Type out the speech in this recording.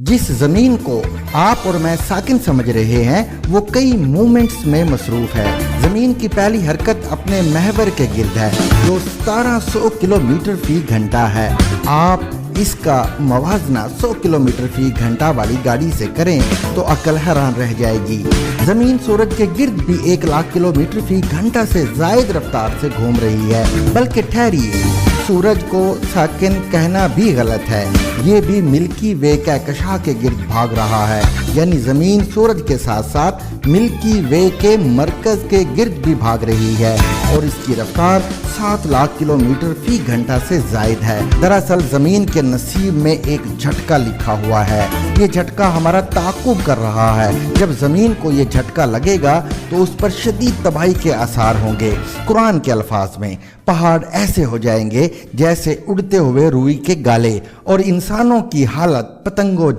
जिस जमीन को आप और मैं साकिन समझ रहे हैं वो कई मूवमेंट्स में मसरूफ है। जमीन की पहली हरकत अपने महवर के गिर्द है जो 1700 किलोमीटर फी घंटा है। आप इसका मवाजना 100 किलोमीटर फी घंटा वाली गाड़ी से करें तो अकल हैरान रह जाएगी। जमीन सूरज के गिर्द भी 1 लाख किलोमीटर फी घंटा से जायद रफ्तार से घूम रही है। बल्कि ठहरिए, सूरज को साकिन कहना भी गलत है, ये भी मिल्की वे कहकशां के गिर्द भाग रहा है। यानी जमीन सूरज के साथ साथ मिल्की वे के मरकज के गिर्द भी भाग रही है और इसकी रफ्तार 7 लाख किलोमीटर फी घंटा से जायद है। दरअसल जमीन के नसीब में एक झटका लिखा हुआ है। ये झटका हमारा ताक़ुब कर रहा है। जब जमीन को ये झटका लगेगा तो उस पर शदीद तबाही के आसार होंगे। कुरान के अल्फाज में पहाड़ ऐसे हो जाएंगे जैसे उड़ते हुए रुई के गाले और इंसानों की हालत पतंगों